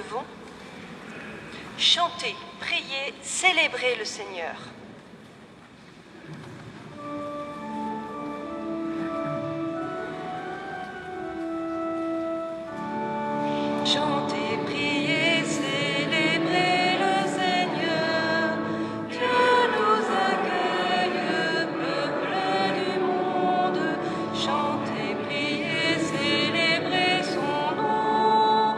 pouvons. Chantez, priez, célébrez le Seigneur. Chantez, priez, célébrez le Seigneur. Dieu nous accueille, peuple du monde. Chantez, priez, célébrez son nom.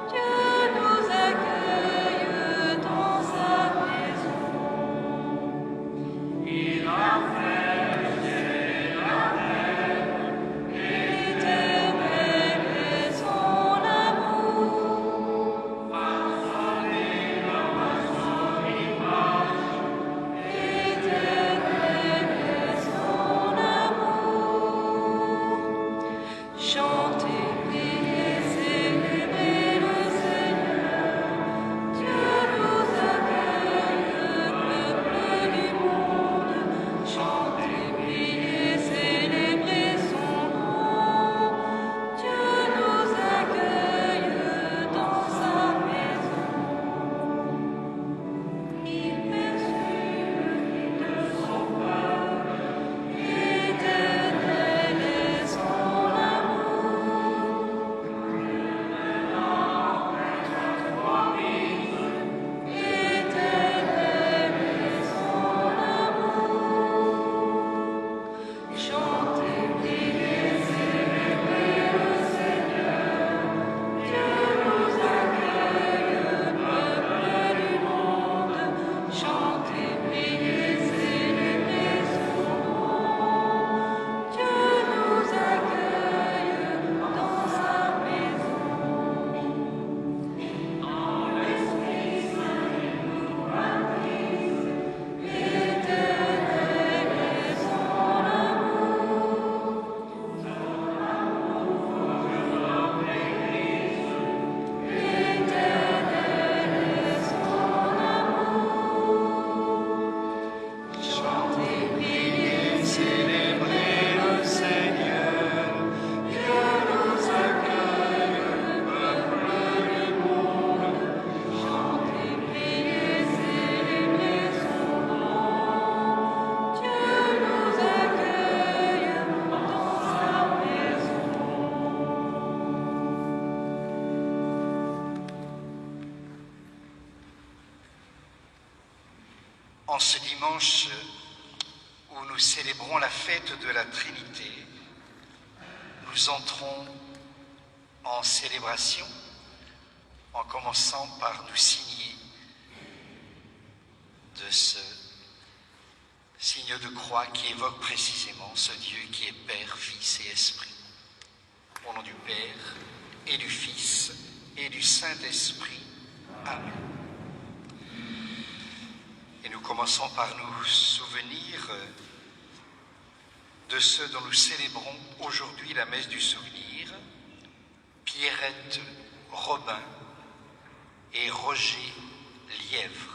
Dieu nous accueille dans sa maison. Il a fait la terre, l'éternel est son amour. Chantez, priez, célébrez le Seigneur. Dieu nous accueille, peuple du monde. Chantez, priez, célébrez son nom. Dieu nous accueille dans sa maison. Il perçut de son peuple, l'éternel est son amour. L'éternel est son amour. Chantez, priez, célébrez le Seigneur. Dieu nous accueille, peuple du monde. Chantez, priez, célébrez son nom. Dieu nous accueille dans sa maison. Dans l'Esprit Saint, il nous baptise. L'éternel est son amour. Son amour pour l'Église. L'éternel est son amour. Chantez, priez, célébrez le Seigneur. Dieu nous accueille, peuple du monde. Chantez, priez, célébrez son nom. Dieu nous accueille dans sa maison. En ce dimanche où nous célébrons la fête de la Trinité, nous entrons en célébration en commençant par nous signer de ce signe de croix qui évoque précisément ce Dieu qui est Père, Fils et Esprit. Au nom du Père et du Fils et du Saint-Esprit. Amen. Et nous commençons par nous souvenir de ceux dont nous célébrons aujourd'hui la messe du souvenir, Pierrette Robin et Roger Lièvre.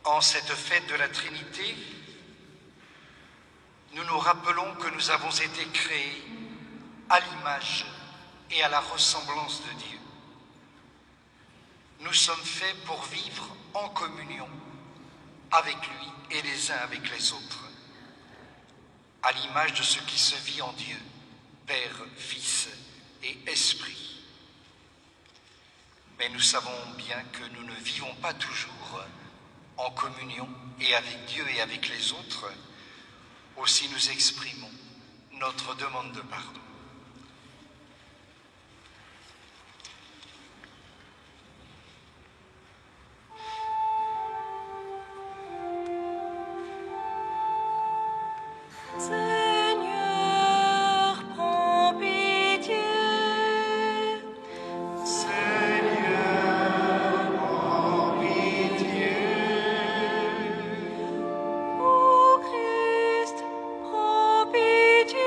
En cette fête de la Trinité, nous nous rappelons que nous avons été créés à l'image et à la ressemblance de Dieu. Nous sommes faits pour vivre en communion avec lui et les uns avec les autres, à l'image de ce qui se vit en Dieu, Père, Fils et Esprit. Mais nous savons bien que nous ne vivons pas toujours en communion et avec Dieu et avec les autres. Aussi nous exprimons notre demande de pardon. Seigneur, prends pitié. Seigneur, prends pitié. Ô Christ, prends pitié.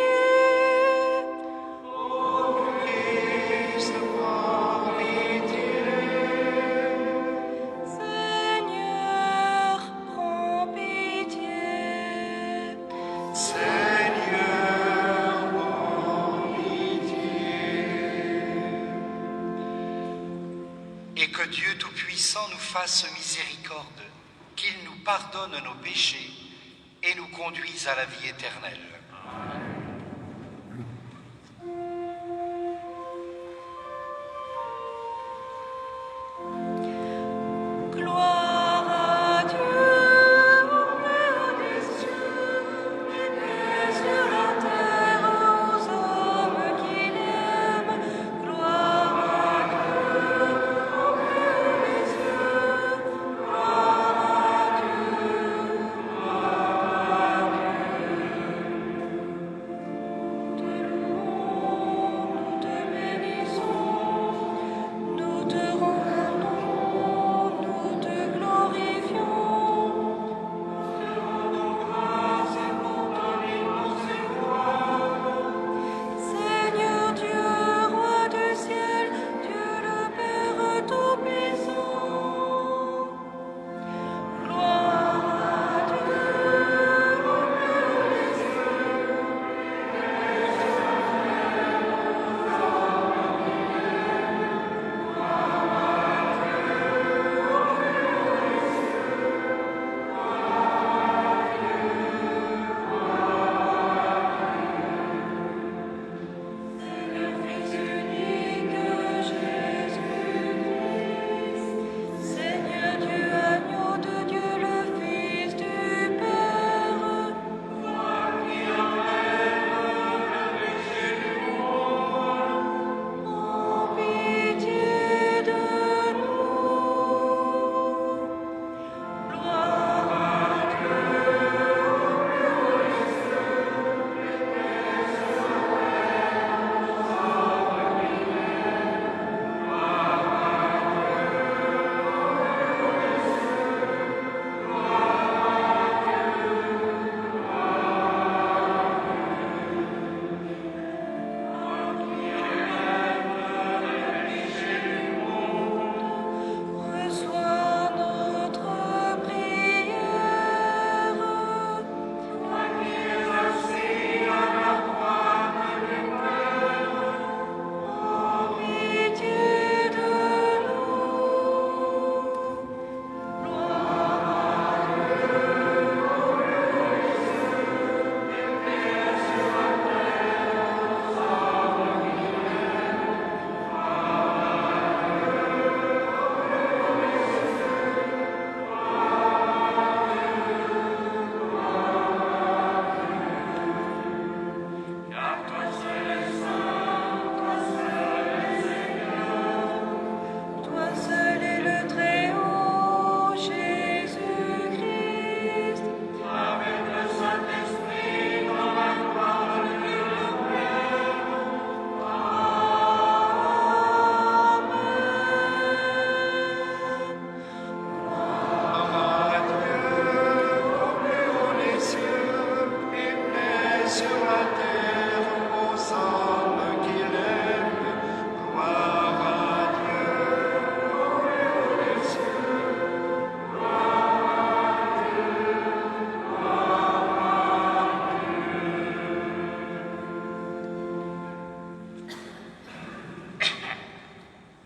et que Dieu Tout-Puissant nous fasse miséricorde, qu'il nous pardonne nos péchés et nous conduise à la vie éternelle.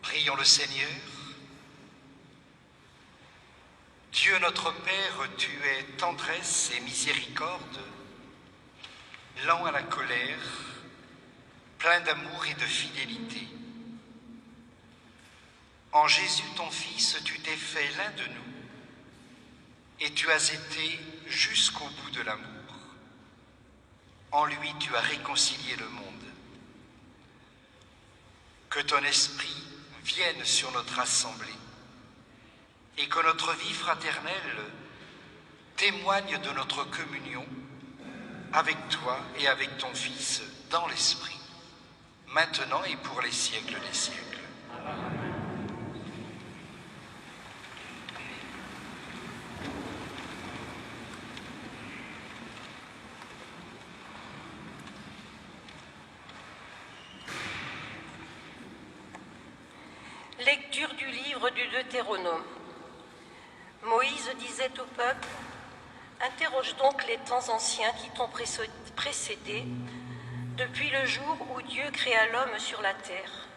Prions le Seigneur. Dieu notre Père, tu es tendresse et miséricorde, lent à la colère, plein d'amour et de fidélité. En Jésus ton Fils, tu t'es fait l'un de nous et tu as été jusqu'au bout de l'amour. En lui, tu as réconcilié le monde. Que ton esprit vienne sur notre assemblée et que notre vie fraternelle témoigne de notre communion avec toi et avec ton Fils dans l'esprit, maintenant et pour les siècles des siècles. Lecture du livre du Deutéronome. Moïse disait au peuple : interroge donc les temps anciens qui t'ont précédé, depuis le jour où Dieu créa l'homme sur la terre,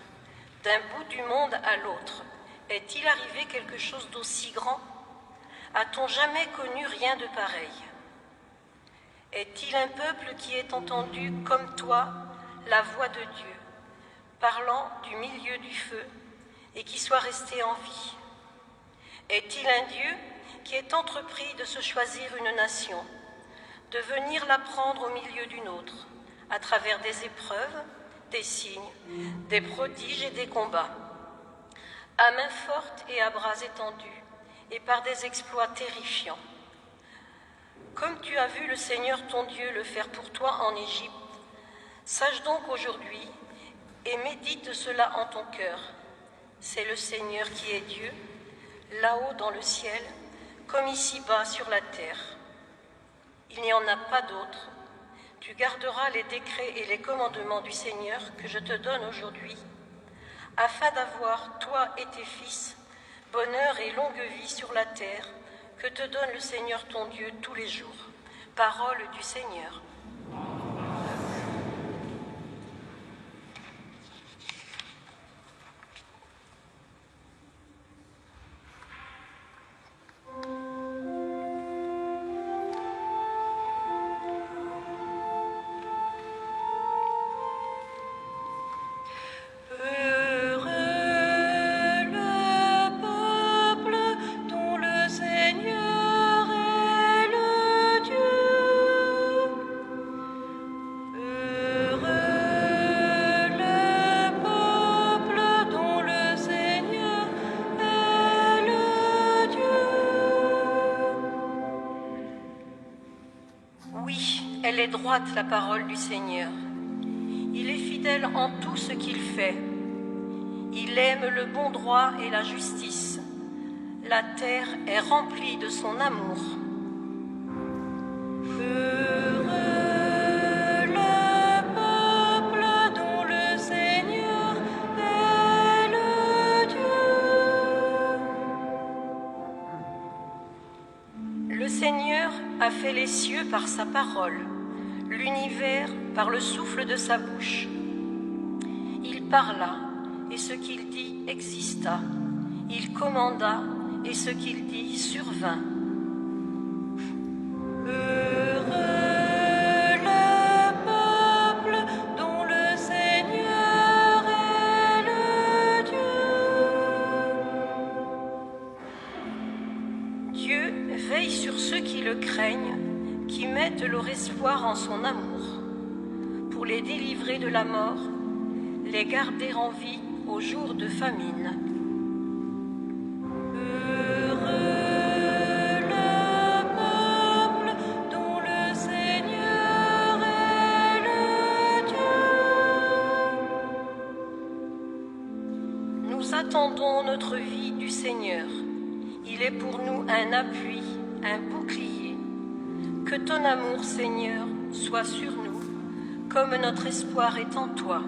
d'un bout du monde à l'autre, Est-il arrivé quelque chose d'aussi grand? A-t-on jamais connu rien de pareil? Est-il un peuple qui ait entendu, comme toi, la voix de Dieu, parlant du milieu du feu, et qui soit resté en vie? Est-il un Dieu qui ait entrepris de se choisir une nation, de venir la prendre au milieu d'une autre, à travers des épreuves, des signes, des prodiges et des combats, à main forte et à bras étendus, et par des exploits terrifiants? Comme tu as vu le Seigneur ton Dieu le faire pour toi en Égypte, sache donc aujourd'hui et médite cela en ton cœur. C'est le Seigneur qui est Dieu, là-haut dans le ciel, comme ici-bas sur la terre. Il n'y en a pas d'autre. Tu garderas les décrets et les commandements du Seigneur que je te donne aujourd'hui, afin d'avoir, toi et tes fils, bonheur et longue vie sur la terre, que te donne le Seigneur ton Dieu tous les jours. Parole du Seigneur. Elle est droite, la parole du Seigneur. Il est fidèle en tout ce qu'il fait. Il aime le bon droit et la justice. La terre est remplie de son amour. Heureux le peuple dont le Seigneur est le Dieu. Le Seigneur a fait les cieux par sa parole, l'univers par le souffle de sa bouche. Il parla, et ce qu'il dit exista. Il commanda, et ce qu'il dit survint. Heureux le peuple dont le Seigneur est le Dieu. Dieu veille sur ceux qui le craignent, qui mettent leur espoir en son amour, pour les délivrer de la mort, les garder en vie au jour de famine. Heureux le peuple dont le Seigneur est le Dieu. Nous attendons notre vie du Seigneur. Il est pour nous un appui, un bouclier. Que ton amour, Seigneur, soit sur nous, comme notre espoir est en toi.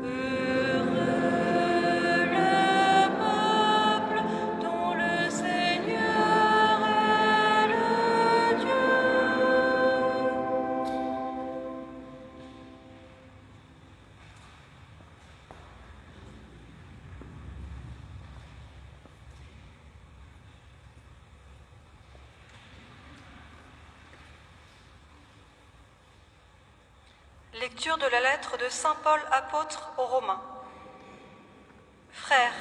Heureux le peuple dont le Seigneur est le Dieu. Lecture de la lettre de saint Paul apôtre aux Romains. Frères,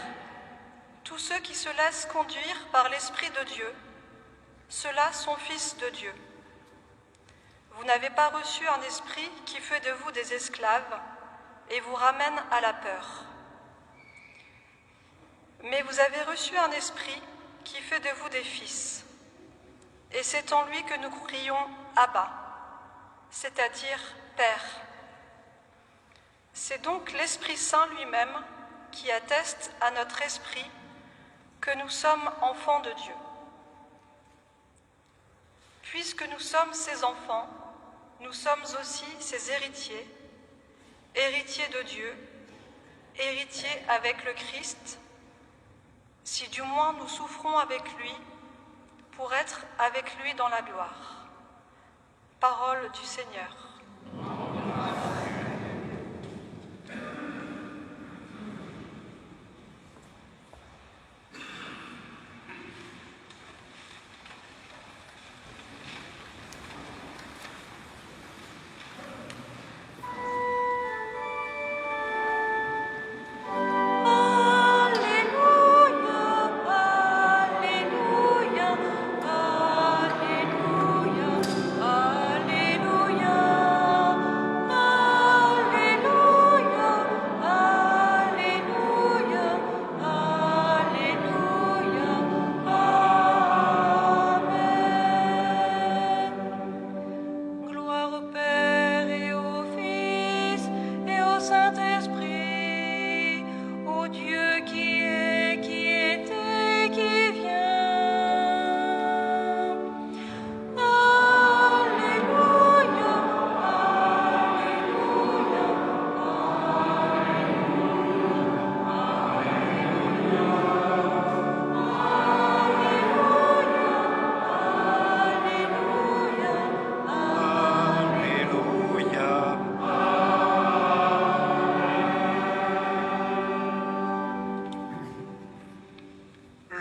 tous ceux qui se laissent conduire par l'Esprit de Dieu, ceux-là sont fils de Dieu. Vous n'avez pas reçu un esprit qui fait de vous des esclaves et vous ramène à la peur. Mais vous avez reçu un esprit qui fait de vous des fils. Et c'est en lui que nous crions « Abba », c'est-à-dire « Père ». C'est donc l'Esprit Saint lui-même qui atteste à notre esprit que nous sommes enfants de Dieu. Puisque nous sommes ses enfants, nous sommes aussi ses héritiers, héritiers de Dieu, héritiers avec le Christ, si du moins nous souffrons avec lui pour être avec lui dans la gloire. Parole du Seigneur.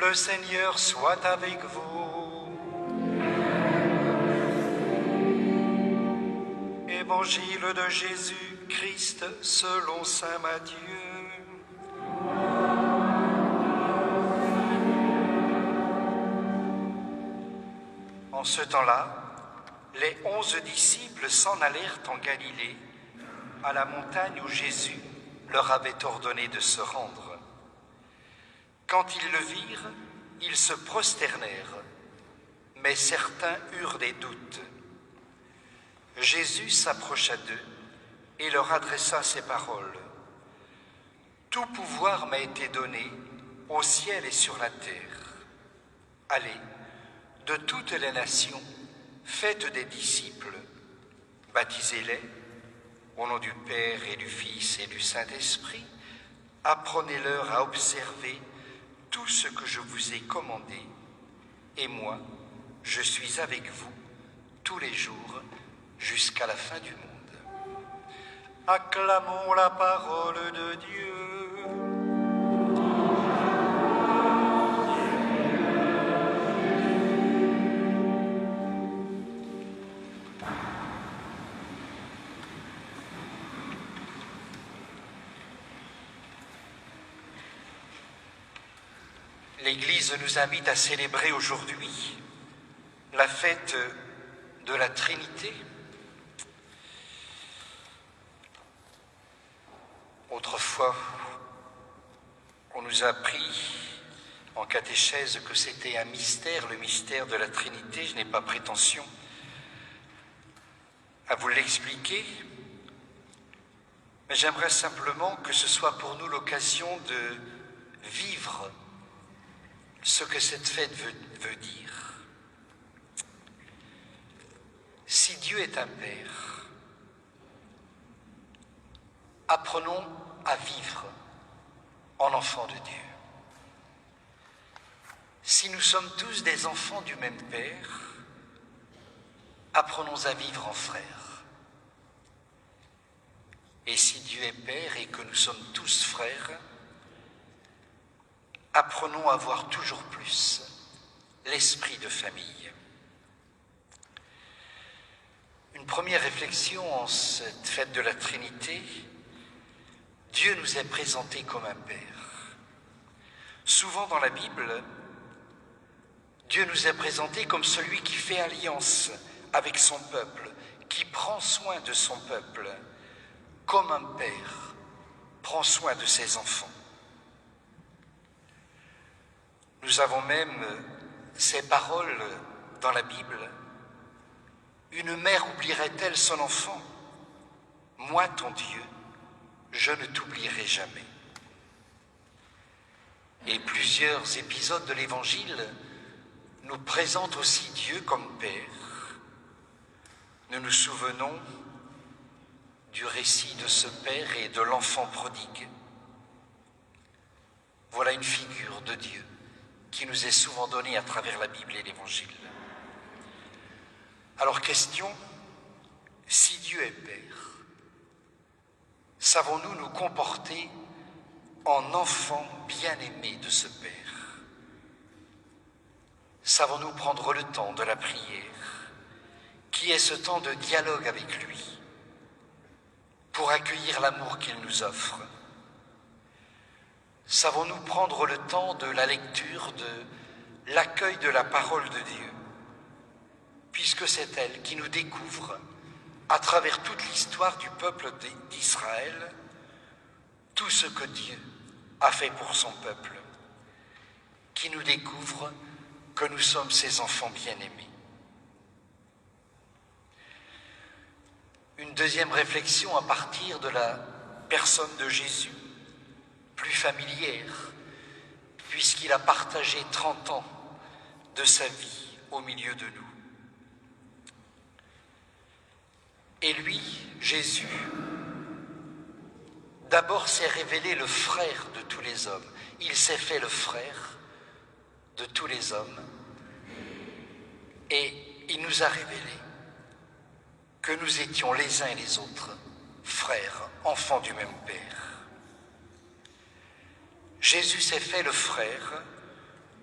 Le Seigneur soit avec vous. Évangile de Jésus-Christ selon saint Matthieu. En ce temps-là, les 11 disciples s'en allèrent en Galilée, à la montagne où Jésus leur avait ordonné de se rendre. Quand ils le virent, ils se prosternèrent, mais certains eurent des doutes. Jésus s'approcha d'eux et leur adressa ces paroles. « Tout pouvoir m'a été donné au ciel et sur la terre. Allez, de toutes les nations, faites des disciples, baptisez-les au nom du Père et du Fils et du Saint-Esprit, apprenez-leur à observer tout ce que je vous ai commandé, et moi, je suis avec vous tous les jours jusqu'à la fin du monde. » Acclamons la parole de Dieu. L'Église nous invite à célébrer aujourd'hui la fête de la Trinité. Autrefois, on nous a appris en catéchèse que c'était un mystère, le mystère de la Trinité. Je n'ai pas prétention à vous l'expliquer, mais j'aimerais simplement que ce soit pour nous l'occasion de vivre ce que cette fête veut dire. Si Dieu est un Père, apprenons à vivre en enfants de Dieu. Si nous sommes tous des enfants du même Père, apprenons à vivre en frères. Et si Dieu est Père et que nous sommes tous frères, apprenons à voir toujours plus l'esprit de famille. Une première réflexion en cette fête de la Trinité, Dieu nous est présenté comme un Père. Souvent dans la Bible, Dieu nous est présenté comme celui qui fait alliance avec son peuple, qui prend soin de son peuple, comme un père prend soin de ses enfants. Nous avons même ces paroles dans la Bible. Une mère oublierait-elle son enfant? Moi, ton Dieu, je ne t'oublierai jamais. Et plusieurs épisodes de l'Évangile nous présentent aussi Dieu comme Père. Nous nous souvenons du récit de ce Père et de l'enfant prodigue. Voilà une figure de Dieu qui nous est souvent donnée à travers la Bible et l'Évangile. Alors question, si Dieu est Père, savons-nous nous comporter en enfants bien-aimés de ce Père? Savons-nous prendre le temps de la prière, qui est ce temps de dialogue avec lui, pour accueillir l'amour qu'il nous offre? Savons-nous prendre le temps de la lecture, de l'accueil de la parole de Dieu, puisque c'est elle qui nous découvre, à travers toute l'histoire du peuple d'Israël, tout ce que Dieu a fait pour son peuple, qui nous découvre que nous sommes ses enfants bien-aimés. Une deuxième réflexion à partir de la personne de Jésus, plus familière, puisqu'il a partagé 30 ans de sa vie au milieu de nous. Et lui, Jésus, d'abord s'est révélé le frère de tous les hommes. Il s'est fait le frère de tous les hommes et il nous a révélé que nous étions les uns et les autres frères, enfants du même Père. Jésus s'est fait le frère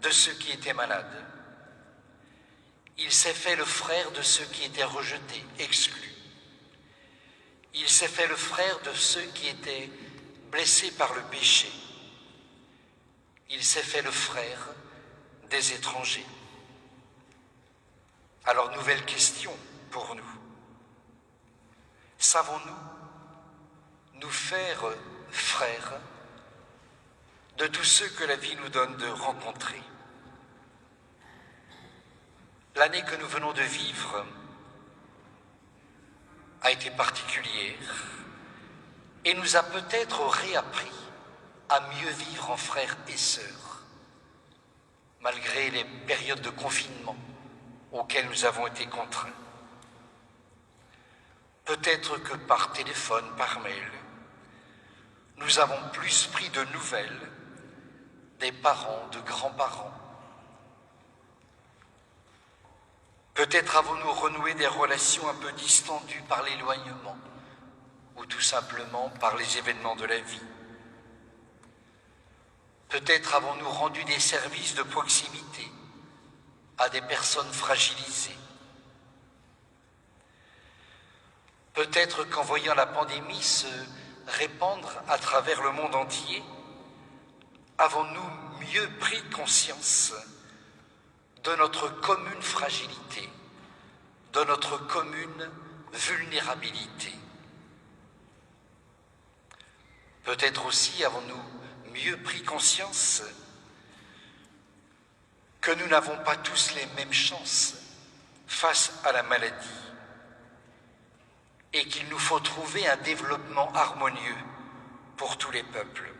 de ceux qui étaient malades. Il s'est fait le frère de ceux qui étaient rejetés, exclus. Il s'est fait le frère de ceux qui étaient blessés par le péché. Il s'est fait le frère des étrangers. Alors, nouvelle question pour nous. Savons-nous nous faire frères de tous ceux que la vie nous donne de rencontrer? L'année que nous venons de vivre a été particulière et nous a peut-être réappris à mieux vivre en frères et sœurs, malgré les périodes de confinement auxquelles nous avons été contraints. Peut-être que par téléphone, par mail, nous avons plus pris de nouvelles des parents, de grands-parents. Peut-être avons-nous renoué des relations un peu distendues par l'éloignement ou tout simplement par les événements de la vie. Peut-être avons-nous rendu des services de proximité à des personnes fragilisées. Peut-être qu'en voyant la pandémie se répandre à travers le monde entier, avons-nous mieux pris conscience de notre commune fragilité, de notre commune vulnérabilité. Peut-être aussi avons-nous mieux pris conscience que nous n'avons pas tous les mêmes chances face à la maladie et qu'il nous faut trouver un développement harmonieux pour tous les peuples,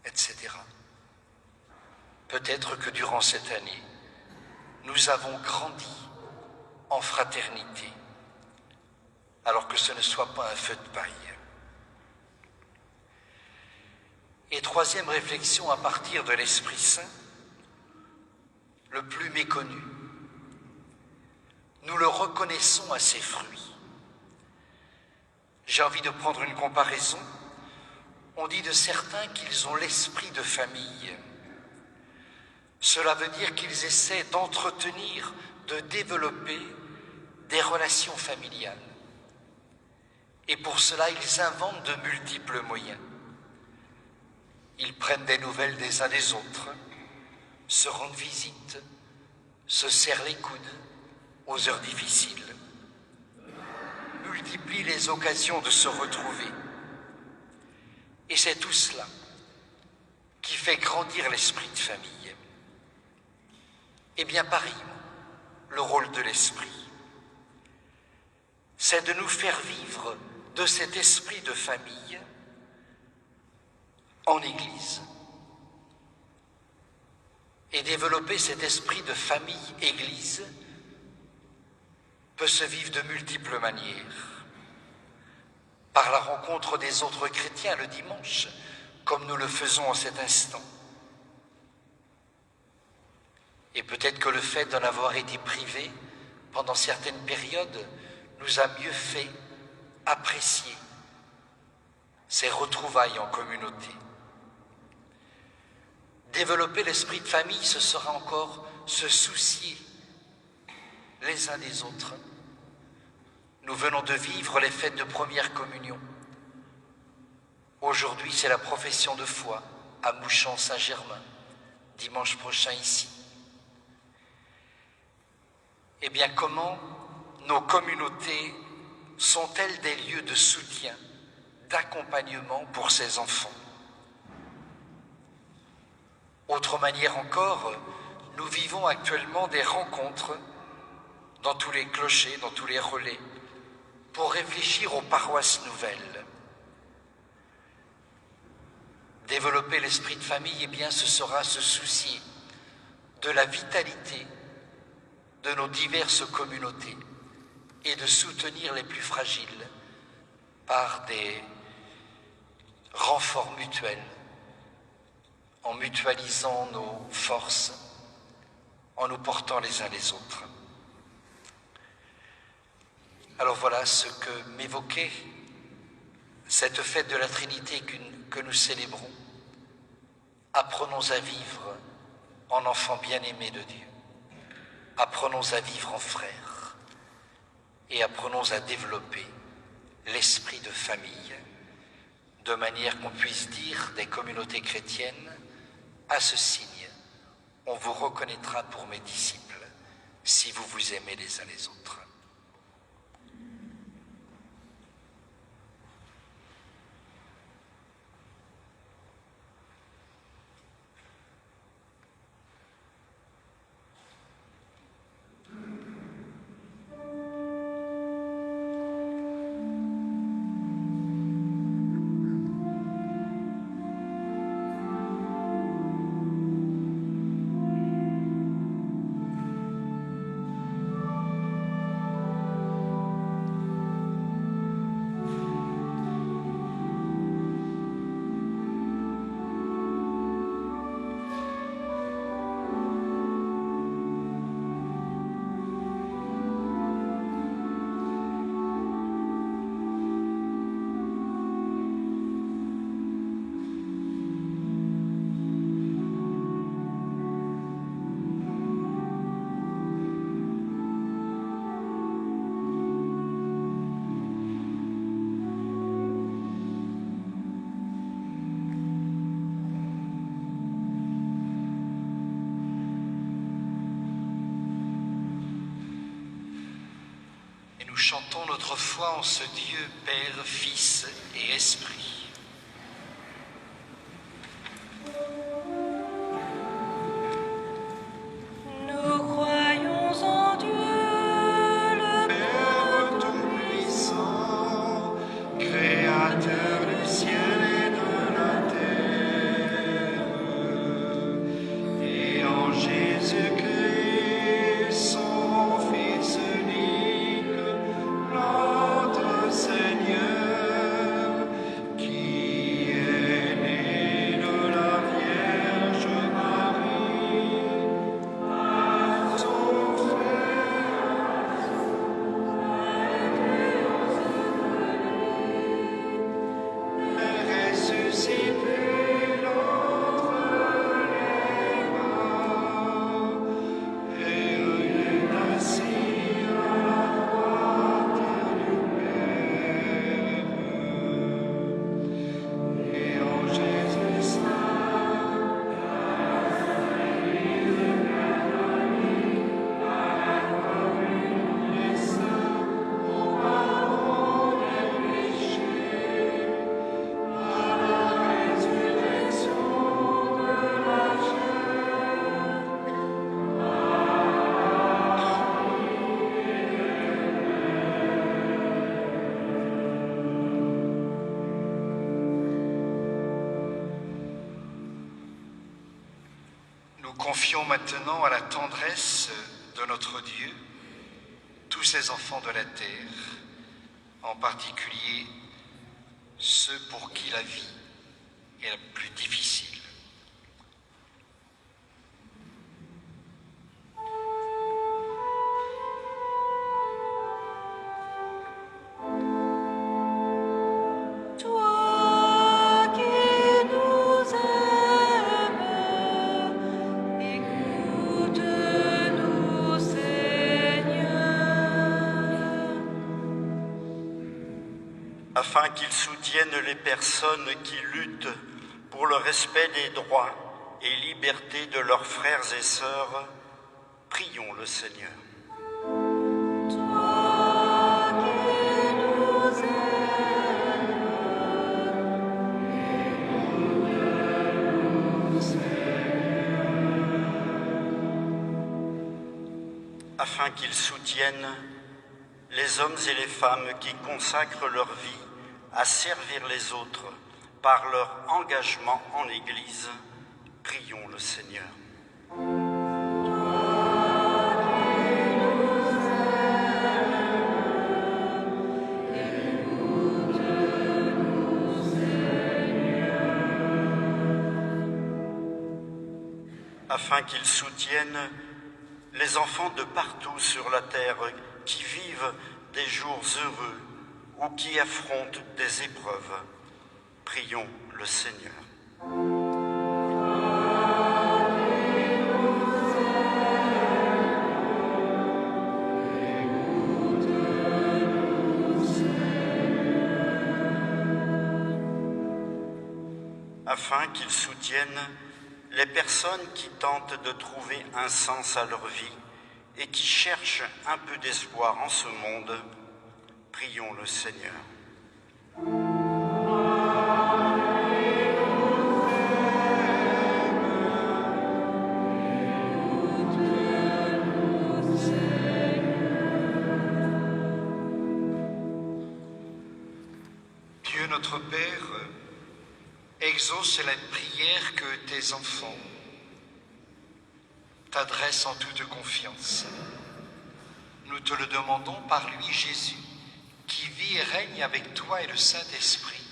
etc. Peut-être que durant cette année, nous avons grandi en fraternité, alors que ce ne soit pas un feu de paille. Et troisième réflexion à partir de l'Esprit Saint, le plus méconnu. Nous le reconnaissons à ses fruits. J'ai envie de prendre une comparaison. On dit de certains qu'ils ont l'esprit de famille. Cela veut dire qu'ils essaient d'entretenir, de développer des relations familiales. Et pour cela, ils inventent de multiples moyens. Ils prennent des nouvelles des uns des autres, se rendent visite, se serrent les coudes aux heures difficiles, multiplient les occasions de se retrouver. Et c'est tout cela qui fait grandir l'esprit de famille. Eh bien, pareil, le rôle de l'esprit, c'est de nous faire vivre de cet esprit de famille en Église. Et développer cet esprit de famille-Église peut se vivre de multiples manières. Par la rencontre des autres chrétiens le dimanche, comme nous le faisons en cet instant. Et peut-être que le fait d'en avoir été privé pendant certaines périodes nous a mieux fait apprécier ces retrouvailles en communauté. Développer l'esprit de famille, ce sera encore se soucier les uns des autres. Nous venons de vivre les fêtes de première communion. Aujourd'hui, c'est la profession de foi à Mouchon-Saint-Germain, dimanche prochain ici. Eh bien, comment nos communautés sont-elles des lieux de soutien, d'accompagnement pour ces enfants? Autre manière encore, nous vivons actuellement des rencontres dans tous les clochers, dans tous les relais, pour réfléchir aux paroisses nouvelles. Développer l'esprit de famille, eh bien, ce sera se soucier de la vitalité de nos diverses communautés et de soutenir les plus fragiles par des renforts mutuels, en mutualisant nos forces, en nous portant les uns les autres. Alors voilà ce que m'évoquait cette fête de la Trinité que nous célébrons. Apprenons à vivre en enfants bien-aimés de Dieu. Apprenons à vivre en frères et apprenons à développer l'esprit de famille, de manière qu'on puisse dire des communautés chrétiennes, à ce signe, on vous reconnaîtra pour mes disciples si vous vous aimez les uns les autres. Nous chantons notre foi en ce Dieu, Père, Fils et Esprit. Nous croyons en Dieu, le Père tout-puissant, créateur du ciel et de la terre, et en Jésus-Christ, son Fils unique, notre Seigneur, qui est né de la Vierge Marie, par son ressuscité d'entre les morts, et il est assis à la droite du Père. Et en Jésus saint, les saints, au pardon des péchés, à la résurrection de la Nous confions maintenant à la tendresse de notre Dieu tous ces enfants de la terre, en particulier ceux pour qui la vie est la plus difficile. Toi qui nous aimes, écoute-nous, Seigneur. Afin qu'ils soutiennent les personnes qui luttent pour le respect des droits et libertés de leurs frères et sœurs, prions le Seigneur. Toi qui nous aimes, Afin qu'ils soutiennent les hommes et les femmes qui consacrent leur vie à servir les autres par leur engagement en Église, prions le Seigneur. Afin qu'ils soutiennent les enfants de partout sur la terre qui vivent des jours heureux ou qui affrontent des épreuves, prions le Seigneur. afin qu'ils soutiennent les personnes qui tentent de trouver un sens à leur vie et qui cherchent un peu d'espoir en ce monde. Prions le Seigneur. Dieu notre Père, exauce la prière que tes enfants t'adressent en toute confiance. Nous te le demandons par lui, Jésus, qui vit et règne avec toi et le Saint-Esprit,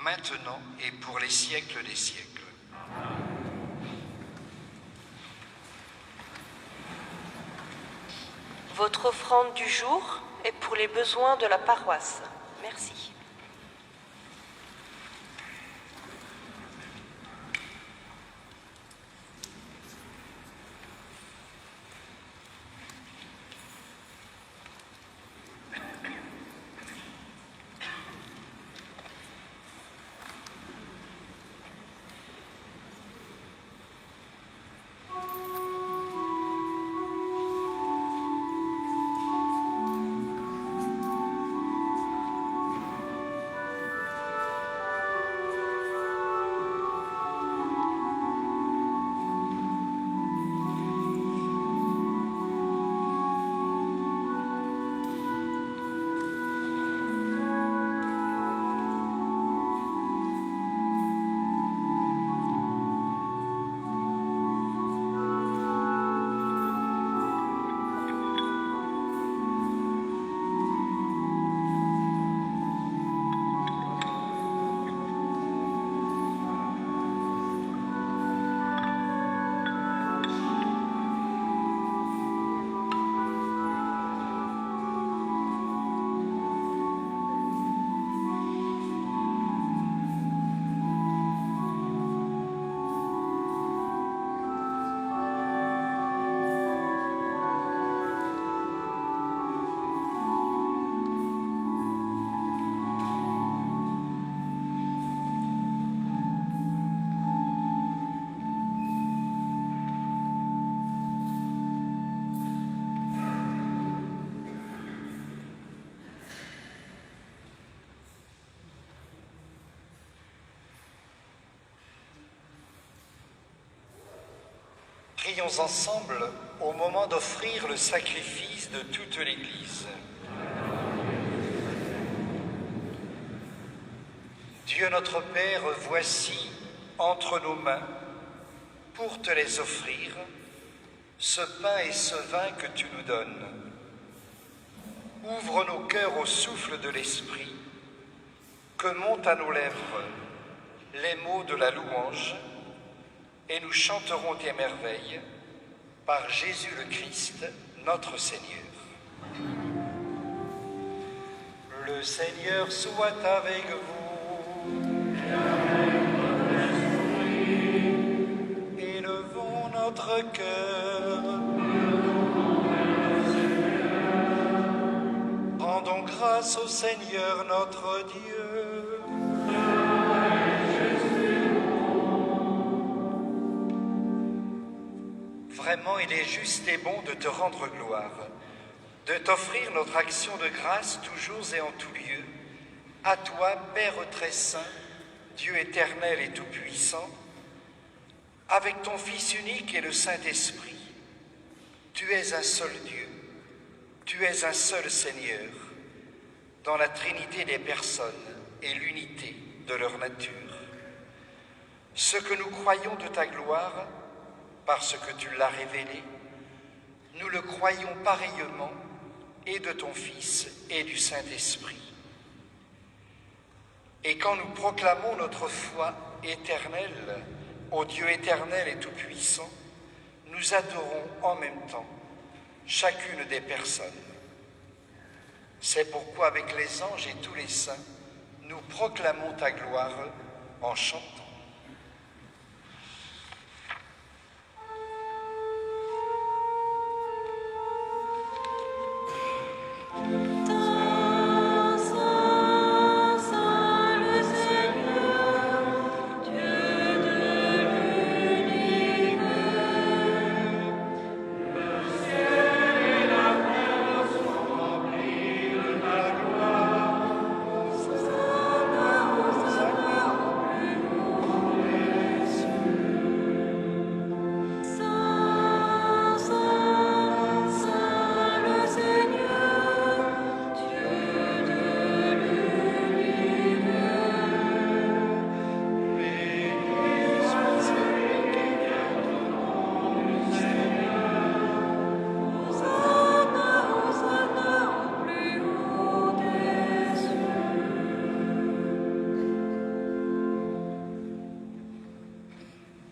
maintenant et pour les siècles des siècles. Votre offrande du jour est pour les besoins de la paroisse. Merci. Prions ensemble au moment d'offrir le sacrifice de toute l'Église. Dieu notre Père, voici entre nos mains, pour te les offrir, ce pain et ce vin que tu nous donnes. Ouvre nos cœurs au souffle de l'Esprit, que montent à nos lèvres les mots de la louange, et nous chanterons tes merveilles par Jésus le Christ, notre Seigneur. Le Seigneur soit avec vous. Élevons notre cœur. Rendons grâce au Seigneur notre Dieu. Vraiment, il est juste et bon de te rendre gloire, de t'offrir notre action de grâce toujours et en tout lieu. À toi, Père très saint, Dieu éternel et tout-puissant, avec ton Fils unique et le Saint-Esprit, tu es un seul Dieu, tu es un seul Seigneur, dans la Trinité des personnes et l'unité de leur nature. Ce que nous croyons de ta gloire, parce que tu l'as révélé, nous le croyons pareillement et de ton Fils et du Saint-Esprit. Et quand nous proclamons notre foi éternelle au Dieu éternel et tout-puissant, nous adorons en même temps chacune des personnes. C'est pourquoi avec les anges et tous les saints, nous proclamons ta gloire en chantant. Saint, le Seigneur, Dieu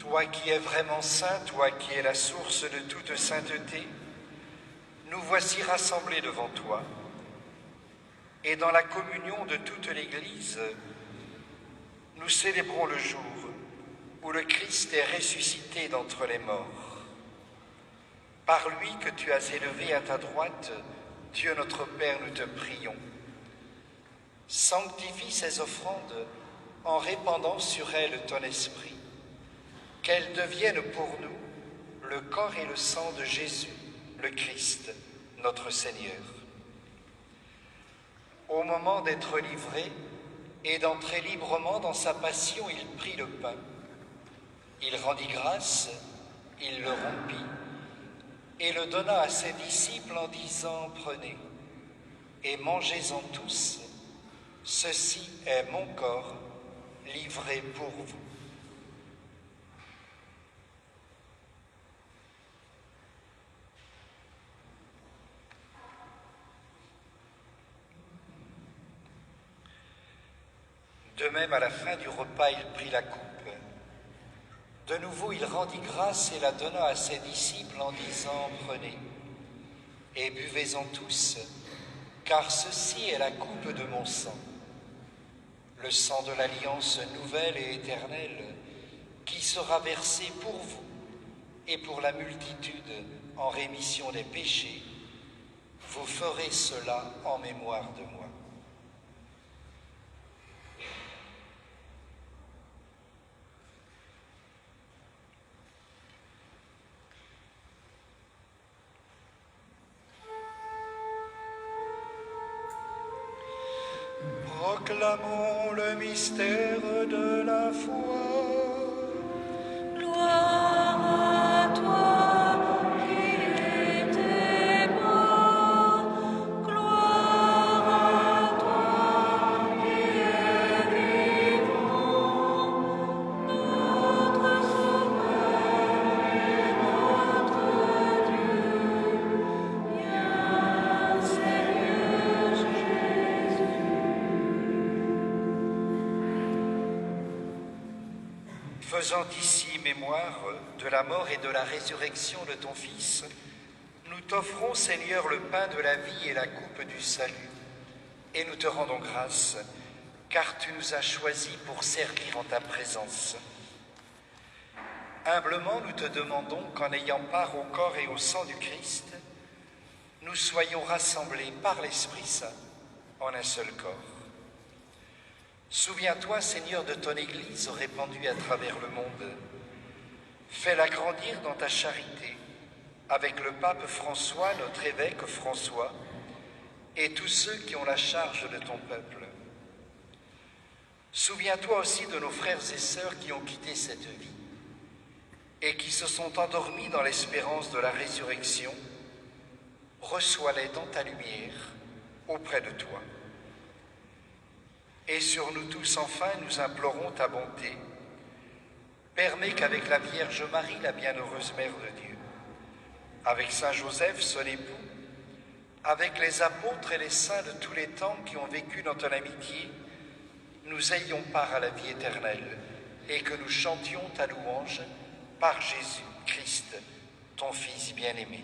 Toi qui es vraiment saint, toi qui es la source de toute sainteté, nous voici rassemblés devant toi. Et dans la communion de toute l'Église, nous célébrons le jour où le Christ est ressuscité d'entre les morts. Par lui que tu as élevé à ta droite, Dieu notre Père, nous te prions. Sanctifie ces offrandes en répandant sur elles ton esprit, qu'elles deviennent pour nous le corps et le sang de Jésus, le Christ, notre Seigneur. Au moment d'être livré et d'entrer librement dans sa passion, il prit le pain. Il rendit grâce, il le rompit et le donna à ses disciples en disant « Prenez et mangez-en tous, ceci est mon corps livré pour vous. » De même, à la fin du repas, il prit la coupe. De nouveau, il rendit grâce et la donna à ses disciples en disant « Prenez et buvez-en tous, car ceci est la coupe de mon sang, le sang de l'alliance nouvelle et éternelle, qui sera versé pour vous et pour la multitude en rémission des péchés. Vous ferez cela en mémoire de moi. » Proclamons le mystère de la foi. Gloire à toi qui étais mort, gloire à toi qui es vivant, notre Sauveur et notre Dieu, viens Seigneur Jésus. Faisant ici mémoire de la mort et de la résurrection de ton Fils, nous t'offrons, Seigneur, le pain de la vie et la coupe du salut. Et nous te rendons grâce, car tu nous as choisis pour servir en ta présence. Humblement, nous te demandons qu'en ayant part au corps et au sang du Christ, nous soyons rassemblés par l'Esprit Saint en un seul corps. Souviens-toi, Seigneur, de ton Église répandue à travers le monde. Fais-la grandir dans ta charité, avec le pape François, notre évêque François, et tous ceux qui ont la charge de ton peuple. Souviens-toi aussi de nos frères et sœurs qui ont quitté cette vie et qui se sont endormis dans l'espérance de la résurrection. Reçois-les dans ta lumière auprès de toi. Et sur nous tous, enfin, nous implorons ta bonté. Permets qu'avec la Vierge Marie, la bienheureuse Mère de Dieu, avec Saint Joseph, son époux, avec les apôtres et les saints de tous les temps qui ont vécu dans ton amitié, nous ayons part à la vie éternelle et que nous chantions ta louange par Jésus Christ, ton Fils bien-aimé.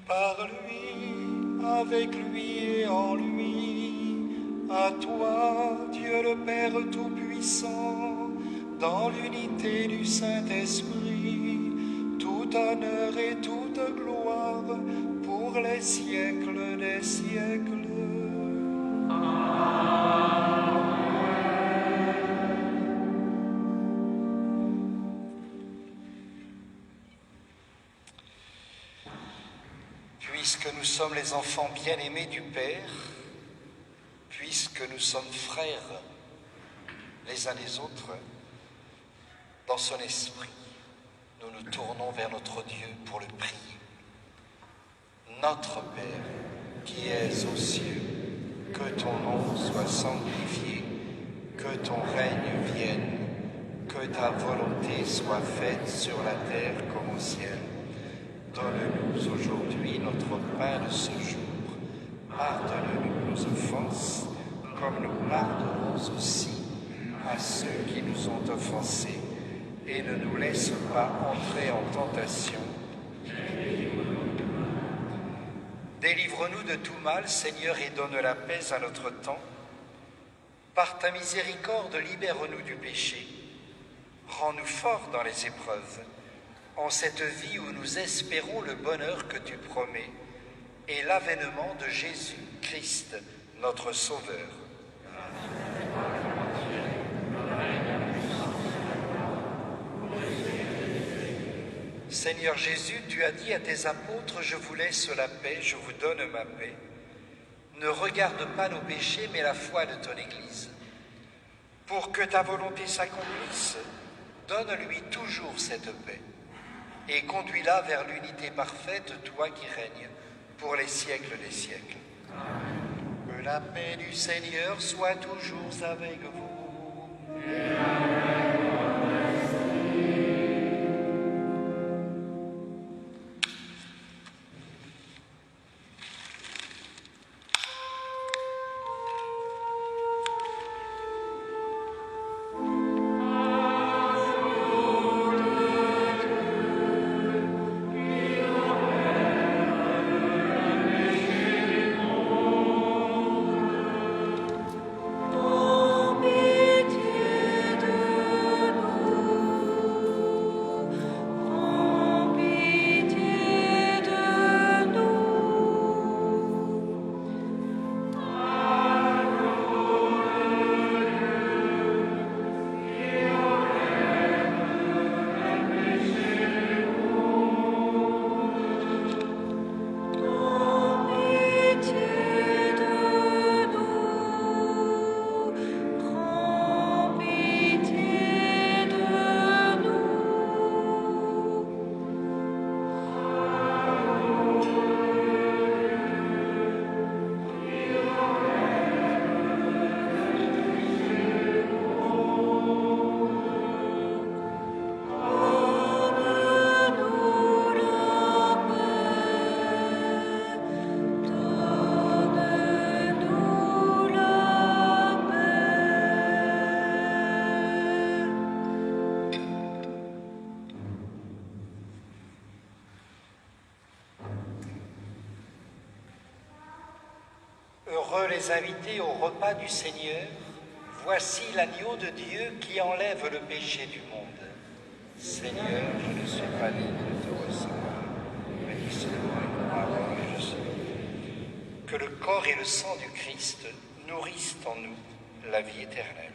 Par lui, avec lui et en lui, à toi, Dieu le Père Tout-Puissant, dans l'unité du Saint-Esprit, tout honneur et toute gloire pour les siècles des siècles. Puisque nous sommes les enfants bien-aimés du Père, puisque nous sommes frères les uns les autres, dans son esprit, nous nous tournons vers notre Dieu pour le prier. Notre Père, qui es aux cieux, que ton nom soit sanctifié, que ton règne vienne, que ta volonté soit faite sur la terre comme au ciel. Donne-nous aujourd'hui notre pain de ce jour. Pardonne-nous nos offenses, comme nous pardonnons aussi à ceux qui nous ont offensés, et ne nous laisse pas entrer en tentation. Délivre-nous de tout mal, Seigneur, et donne la paix à notre temps. Par ta miséricorde, libère-nous du péché. Rends-nous forts dans les épreuves, en cette vie où nous espérons le bonheur que tu promets et l'avènement de Jésus-Christ, notre Sauveur. Seigneur Jésus, tu as dit à tes apôtres, je vous laisse la paix, je vous donne ma paix. Ne regarde pas nos péchés, mais la foi de ton Église. Pour que ta volonté s'accomplisse, donne-lui toujours cette paix et conduis-la vers l'unité parfaite, toi qui règnes pour les siècles des siècles. Que la paix du Seigneur soit toujours avec vous. Heureux les invités au repas du Seigneur, voici l'agneau de Dieu qui enlève le péché du monde. Seigneur, je ne suis pas digne de te recevoir, mais dis seulement une parole et je serai. Que le corps et le sang du Christ nourrissent en nous la vie éternelle.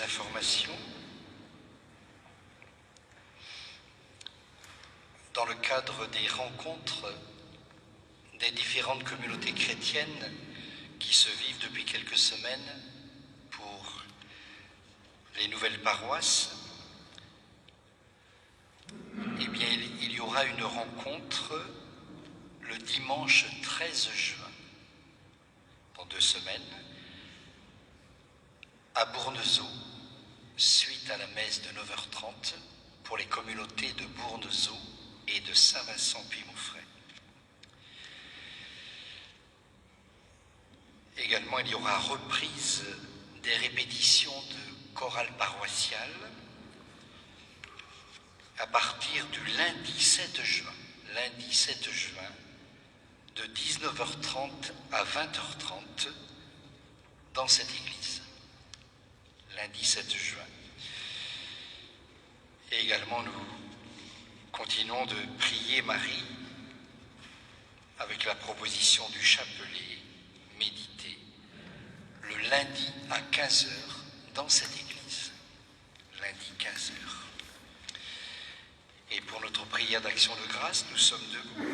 informations. Dans le cadre des rencontres des différentes communautés chrétiennes qui se vivent depuis quelques semaines pour les nouvelles paroisses, eh bien, il y aura une rencontre le dimanche 13 juin, dans 2 semaines, à Bournezeau, suite à la messe de 9h30 pour les communautés de Bournezeau et de Saint-Vincent-Puy-Montfray. Également, il y aura reprise des répétitions de chorale paroissiale à partir du lundi 7 juin, de 19h30 à 20h30 dans cette église. Lundi 7 juin. Et également, nous continuons de prier Marie avec la proposition du chapelet médité le lundi à 15h dans cette église. Lundi 15h. Et pour notre prière d'action de grâce, nous sommes debout.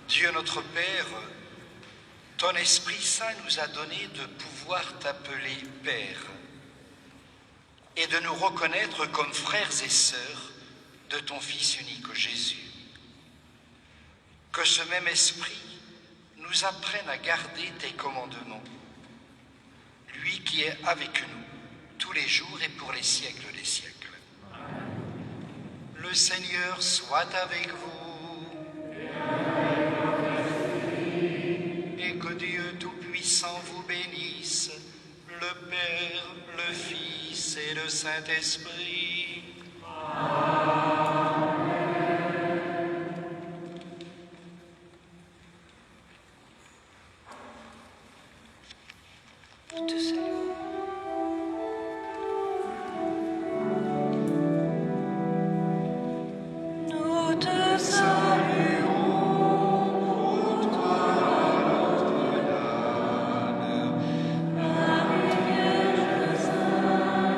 Dieu notre Père, ton Esprit Saint nous a donné de pouvoir t'appeler Père et de nous reconnaître comme frères et sœurs de ton Fils unique Jésus. Que ce même Esprit nous apprenne à garder tes commandements, lui qui est avec nous tous les jours et pour les siècles des siècles. Le Seigneur soit avec vous. Et que Dieu Tout-Puissant vous bénisse, le Père, le Fils et le Saint-Esprit. Je te salue. Nous te saluons. Marie Vierge Sainte,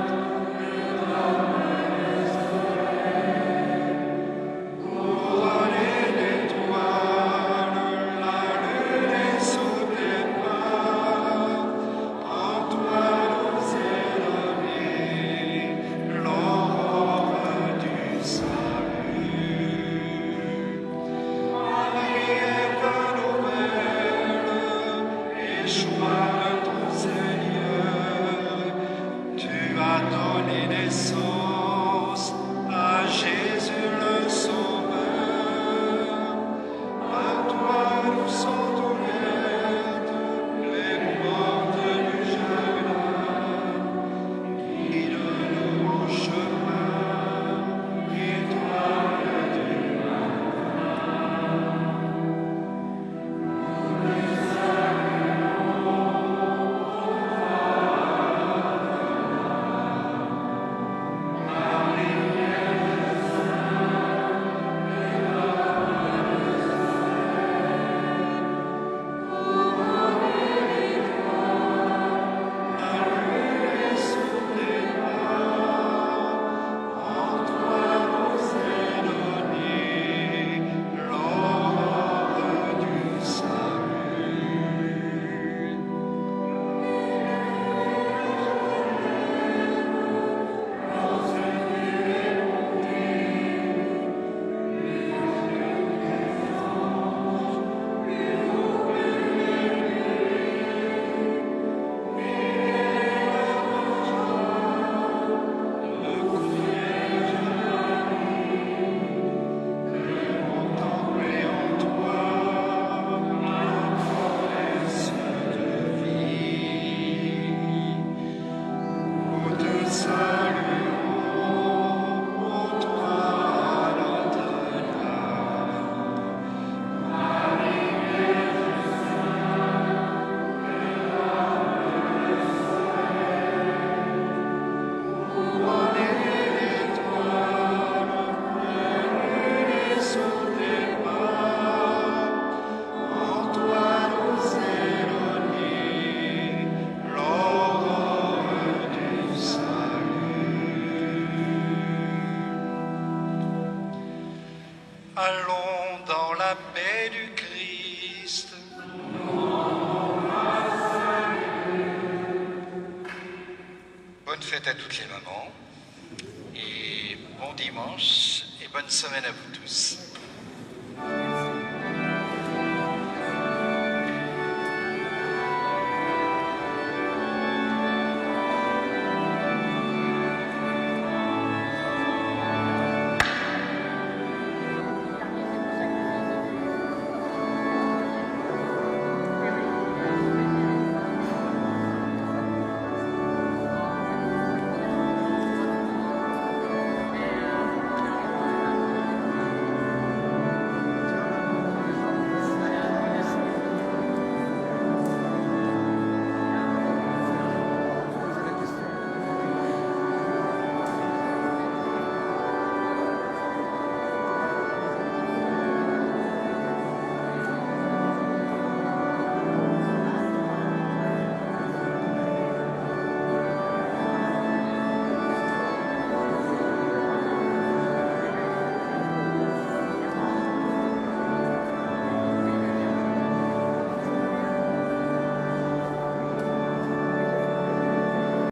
Allons dans la paix du Christ. Bonne fête à toutes les mamans et bon dimanche et bonne semaine à vous tous.